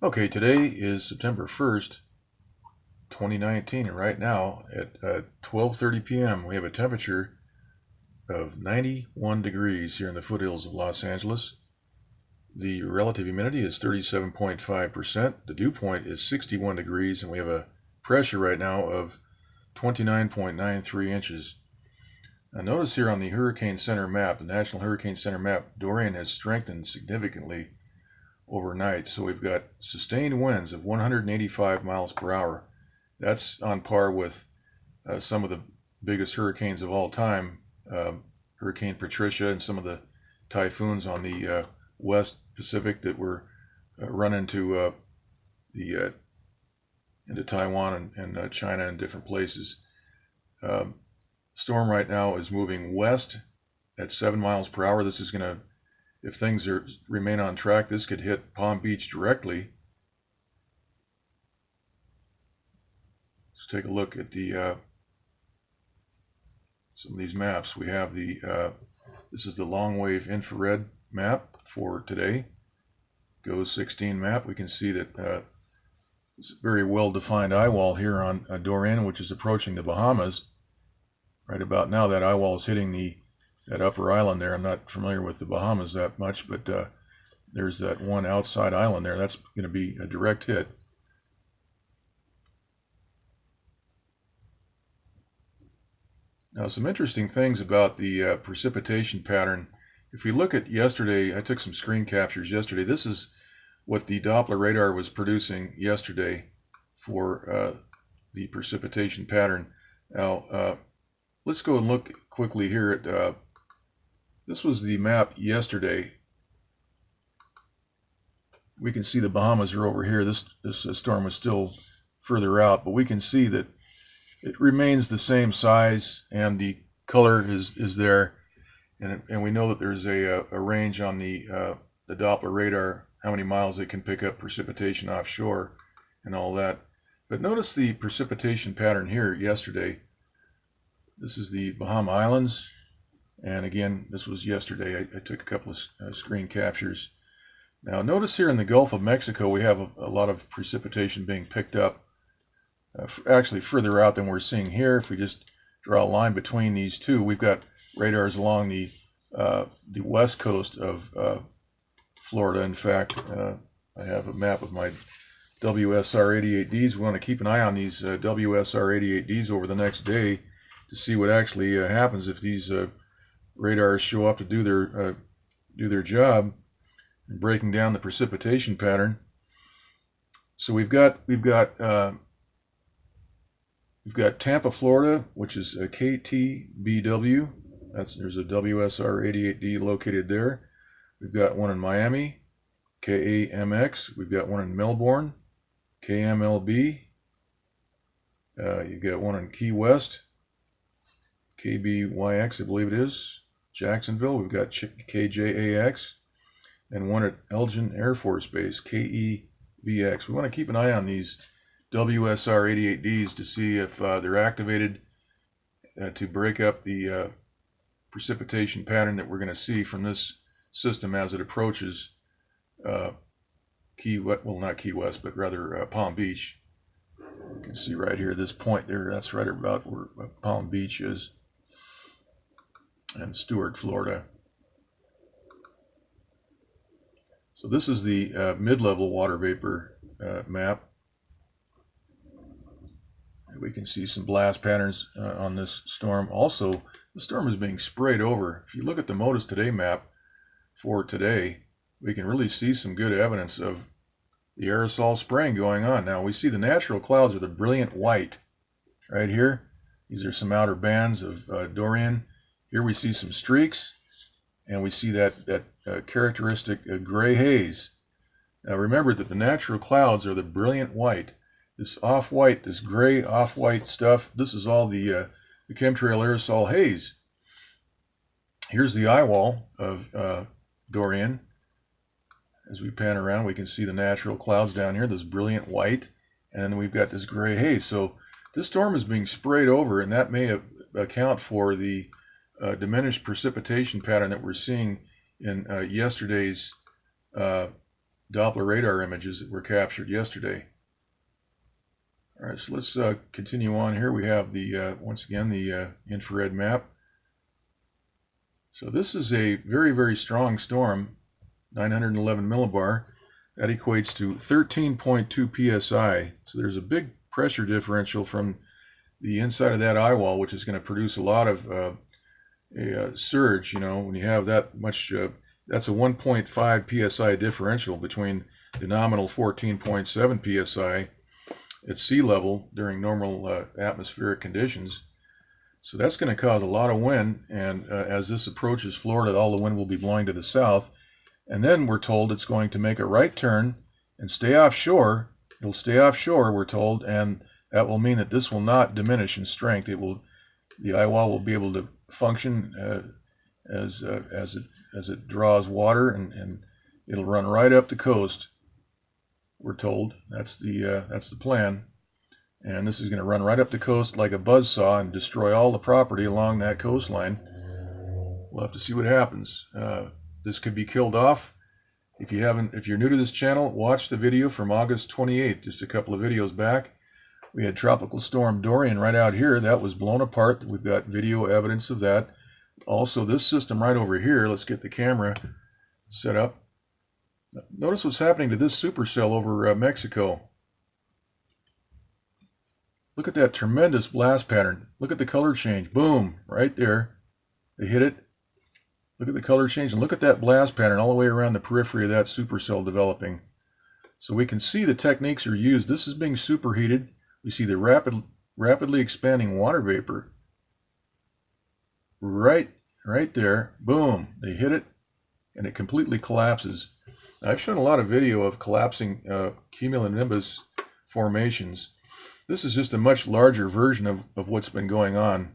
Okay, today is September 1st, 2019, and right now at 12:30 p.m. we have a temperature of 91 degrees here in the foothills of Los Angeles. The relative humidity is 37.5%. The dew point is 61 degrees, and we have a pressure right now of 29.93 inches. Now notice here on the Hurricane Center map, the National Hurricane Center map, Dorian has strengthened significantly overnight. So we've got sustained winds of 185 miles per hour. That's on par with some of the biggest hurricanes of all time, Hurricane Patricia and some of the typhoons on the West Pacific that were run into into Taiwan and China and different places. Storm right now is moving west at 7 miles per hour. This is going to, if things remain on track, this could hit Palm Beach directly. Let's take a look at the some of these maps. We have the this is the long wave infrared map for today. GOES 16 map. We can see that it's a very well defined eyewall here on Dorian, which is approaching the Bahamas. Right about now, that eyewall is hitting that upper island there. I'm not familiar with the Bahamas that much, but there's that one outside island there. That's going to be a direct hit. Now, some interesting things about the precipitation pattern. If we look at yesterday, I took some screen captures yesterday. This is what the Doppler radar was producing yesterday for the precipitation pattern. Now, let's go and look quickly here at this was the map yesterday. We can see the Bahamas are over here. This storm was still further out, but we can see that it remains the same size and the color is there, and we know that there's a range on the Doppler radar, how many miles it can pick up precipitation offshore and all that. But notice the precipitation pattern here yesterday. This is the Bahama Islands, and again, this was yesterday. I took a couple of screen captures. Now notice here in the Gulf of Mexico we have a lot of precipitation being picked up, actually further out than we're seeing here. If we just draw a line between these two, we've got radars along the west coast of Florida. In fact, I have a map of my WSR-88Ds. We want to keep an eye on these WSR-88Ds over the next day to see what actually happens if these radars show up to do their job in breaking down the precipitation pattern. So we've got Tampa, Florida, which is a KTBW. There's a WSR-88D located there. We've got one in Miami, KAMX. We've got one in Melbourne, KMLB. You've got one in Key West, KBYX, I believe it is. Jacksonville, we've got KJAX, and one at Elgin Air Force Base, KEVX. We want to keep an eye on these WSR-88Ds to see if they're activated to break up the precipitation pattern that we're going to see from this system as it approaches not Key West, but rather Palm Beach. You can see right here, this point there, that's right about where Palm Beach is, and Stuart, Florida. So this is the mid-level water vapor map. We can see some blast patterns on this storm. Also, the storm is being sprayed over. If you look at the MODIS Today map for today, we can really see some good evidence of the aerosol spraying going on. Now, we see the natural clouds are the brilliant white right here. These are some outer bands of Dorian. Here we see some streaks, and we see that characteristic gray haze. Now, remember that the natural clouds are the brilliant white. This off-white, this gray off-white stuff, this is all the chemtrail aerosol haze. Here's the eyewall of Dorian. As we pan around, we can see the natural clouds down here, this brilliant white, and then we've got this gray haze. So this storm is being sprayed over, and that may account for the diminished precipitation pattern that we're seeing in yesterday's Doppler radar images that were captured yesterday. All right, so let's continue on here. We have the once again the infrared map. So this is a very, very strong storm, 911 millibar. That equates to 13.2 psi. So there's a big pressure differential from the inside of that eyewall, which is going to produce a lot of a surge. You know, when you have that much, that's a 1.5 psi differential between the nominal 14.7 psi at sea level during normal atmospheric conditions. So that's going to cause a lot of wind, and as this approaches Florida, all the wind will be blowing to the south. And then we're told it's going to make a right turn and stay offshore. It'll stay offshore, we're told, and that will mean that this will not diminish in strength. The eyewall will be able to function as it draws water, and it'll run right up the coast. We're told that's the plan, and this is going to run right up the coast like a buzzsaw and destroy all the property along that coastline. We'll have to see what happens. This could be killed off. If you're new to this channel, watch the video from August 28th, just a couple of videos back. We had Tropical Storm Dorian right out here. That was blown apart. We've got video evidence of that. Also, this system right over here, let's get the camera set up. Notice what's happening to this supercell over Mexico. Look at that tremendous blast pattern. Look at the color change. Boom, right there. They hit it. Look at the color change, and look at that blast pattern all the way around the periphery of that supercell developing. So we can see the techniques are used. This is being superheated. We see the rapidly expanding water vapor. Right there. Boom. They hit it, and it completely collapses. I've shown a lot of video of collapsing cumulonimbus formations. This is just a much larger version of what's been going on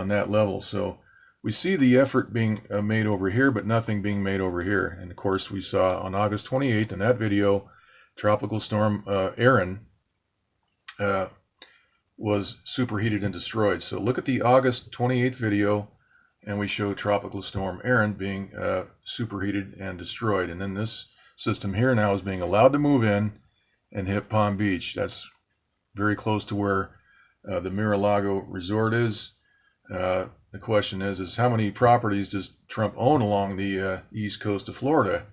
that level. So we see the effort being made over here, but nothing being made over here. And of course, we saw on August 28th in that video, Tropical Storm Erin was superheated and destroyed. So look at the August 28th video, and we show Tropical Storm Erin being superheated and destroyed. And then this system here now is being allowed to move in and hit Palm Beach. That's very close to where the Mar-a-Lago resort is. The question is how many properties does Trump own along the east coast of Florida?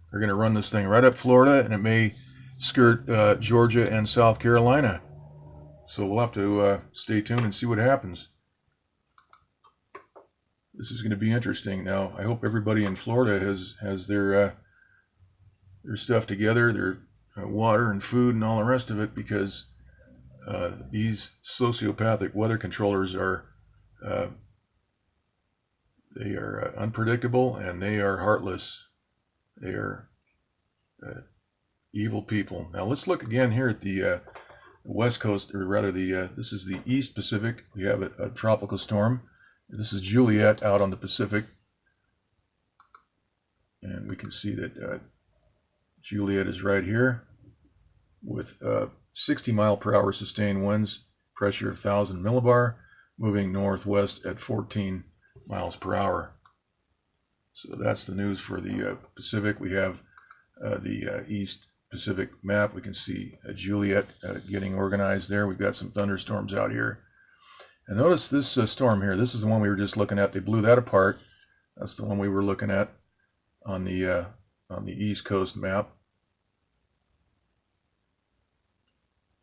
They're going to run this thing right up Florida, and it may skirt Georgia and South Carolina. So we'll have to stay tuned and see what happens. This is going to be interesting. Now, I hope everybody in Florida has their stuff together, their water and food and all the rest of it, because these sociopathic weather controllers are unpredictable, and they are heartless. They are evil people. Now let's look again here at the west coast, or rather this is the East Pacific. We have a tropical storm. This is Juliet out on the Pacific, and we can see that Juliet is right here with 60 mile/hour sustained winds, pressure of 1,000 millibar, moving northwest at 14 miles per hour. So that's the news for the Pacific. We have the East Pacific map. We can see Juliet getting organized there. We've got some thunderstorms out here. And notice this storm here. This is the one we were just looking at. They blew that apart. That's the one we were looking at on the East Coast map.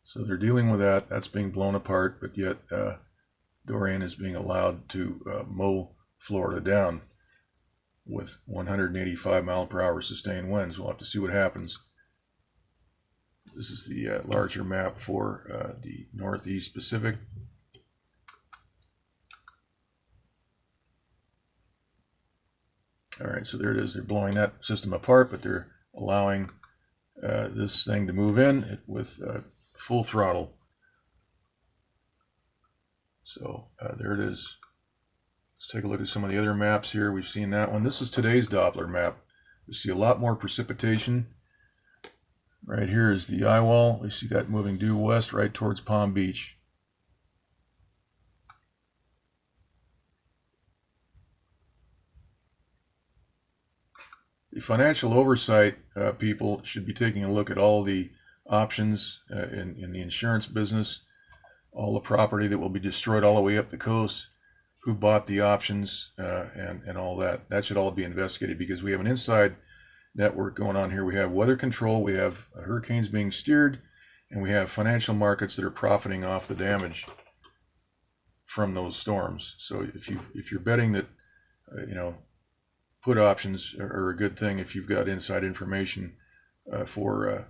So they're dealing with that. That's being blown apart, but yet Dorian is being allowed to mow Florida down with 185 mile/hour sustained winds. We'll have to see what happens. This is the larger map for the Northeast Pacific. All right, so there it is. They're blowing that system apart, but they're allowing this thing to move in with full throttle. So there it is. Let's take a look at some of the other maps here. We've seen that one. This is today's Doppler map. We see a lot more precipitation. Right here is the eyewall. We see that moving due west right towards Palm Beach. The financial oversight people should be taking a look at all the options in the insurance business, all the property that will be destroyed all the way up the coast, who bought the options, and all that. That should all be investigated, because we have an inside network going on here. We have weather control, we have hurricanes being steered, and we have financial markets that are profiting off the damage from those storms. So if you're betting that put options are a good thing if you've got inside information for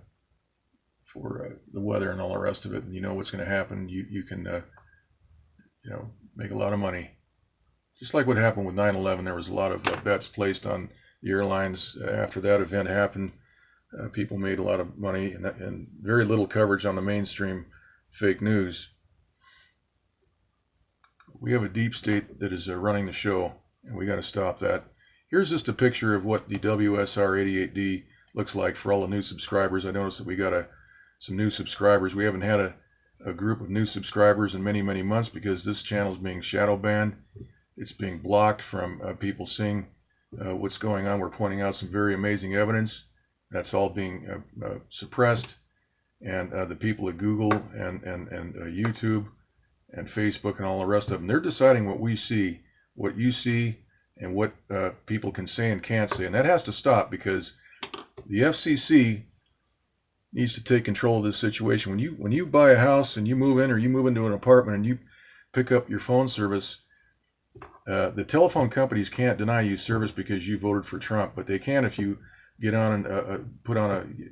the weather and all the rest of it, and you know what's going to happen, you can make a lot of money. Just like what happened with 9/11, there was a lot of bets placed on the airlines after that event happened. People made a lot of money, and very little coverage on the mainstream fake news. We have a deep state that is running the show, and we got to stop that. Here's just a picture of what the WSR88D looks like for all the new subscribers. I noticed that we got some new subscribers. We haven't had a group of new subscribers in many, many months, because this channel is being shadow banned. It's being blocked from people seeing what's going on. We're pointing out some very amazing evidence. That's all being suppressed. And the people at Google and YouTube and Facebook and all the rest of them, they're deciding what we see, what you see, and what people can say and can't say. And that has to stop, because the FCC needs to take control of this situation. When you buy a house and you move in, or you move into an apartment and you pick up your phone service, the telephone companies can't deny you service because you voted for Trump, but they can if you get on and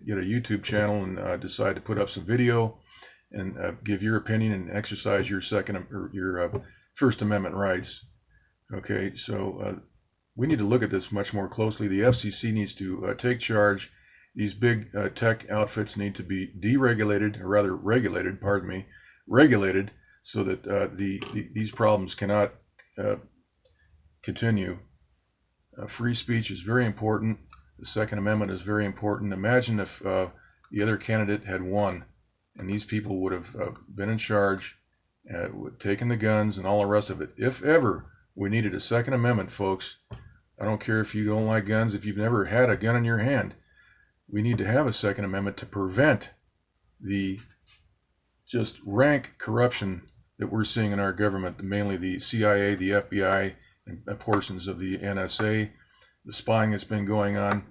get a YouTube channel and decide to put up some video and give your opinion and exercise your First Amendment rights. Okay, so we need to look at this much more closely. The FCC needs to take charge. These big tech outfits need to be deregulated, or rather regulated, regulated, so that these problems cannot continue. Free speech is very important. The Second Amendment is very important. Imagine if the other candidate had won, and these people would have been in charge, taken the guns and all the rest of it. If ever we needed a Second Amendment, folks, I don't care if you don't like guns, if you've never had a gun in your hand, we need to have a Second Amendment to prevent the just rank corruption that we're seeing in our government, mainly the CIA, the FBI, and portions of the NSA, the spying that's been going on.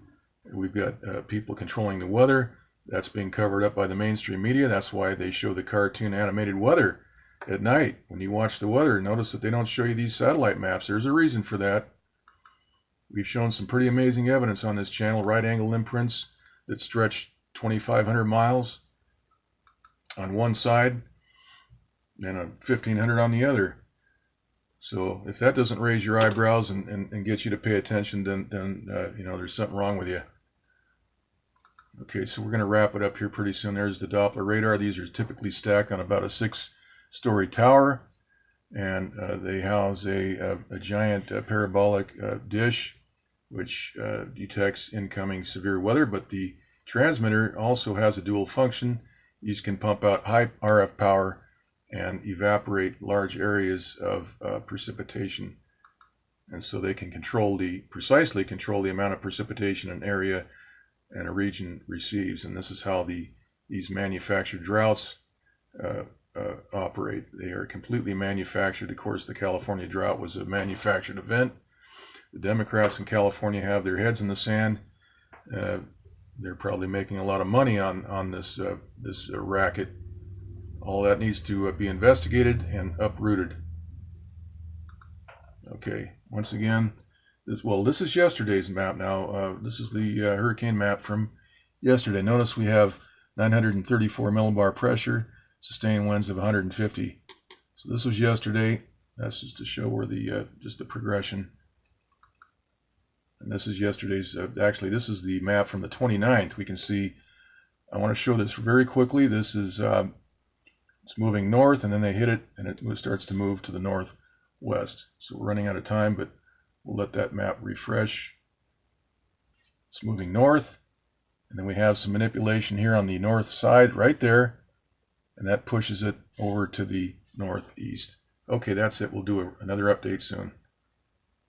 We've got people controlling the weather. That's being covered up by the mainstream media. That's why they show the cartoon animated weather at night. When you watch the weather, notice that they don't show you these satellite maps. There's a reason for that. We've shown some pretty amazing evidence on this channel, right-angle imprints that stretch 2,500 miles on one side and 1,500 on the other. So if that doesn't raise your eyebrows and get you to pay attention, then there's something wrong with you. Okay, so we're going to wrap it up here pretty soon. There's the Doppler radar. These are typically stacked on about a 6-story tower, and they house a giant parabolic dish which detects incoming severe weather, but the transmitter also has a dual function. These can pump out high RF power and evaporate large areas of precipitation, and so they can precisely control the amount of precipitation an area and a region receives. And this is how these manufactured droughts operate. They are completely manufactured. Of course, the California drought was a manufactured event. The Democrats in California have their heads in the sand. They're probably making a lot of money on this racket. All that needs to be investigated and uprooted. Okay, once again, this is yesterday's map now. This is the hurricane map from yesterday. Notice we have 934 millibar pressure, sustained winds of 150. So this was yesterday. That's just to show where just the progression. And this is yesterday's, actually this is the map from the 29th. We can see, I want to show this very quickly. This is, it's moving north, and then they hit it, and it starts to move to the northwest. So we're running out of time, but we'll let that map refresh. It's moving north, and then we have some manipulation here on the north side right there, and that pushes it over to the northeast. Okay, that's it. We'll do another update soon.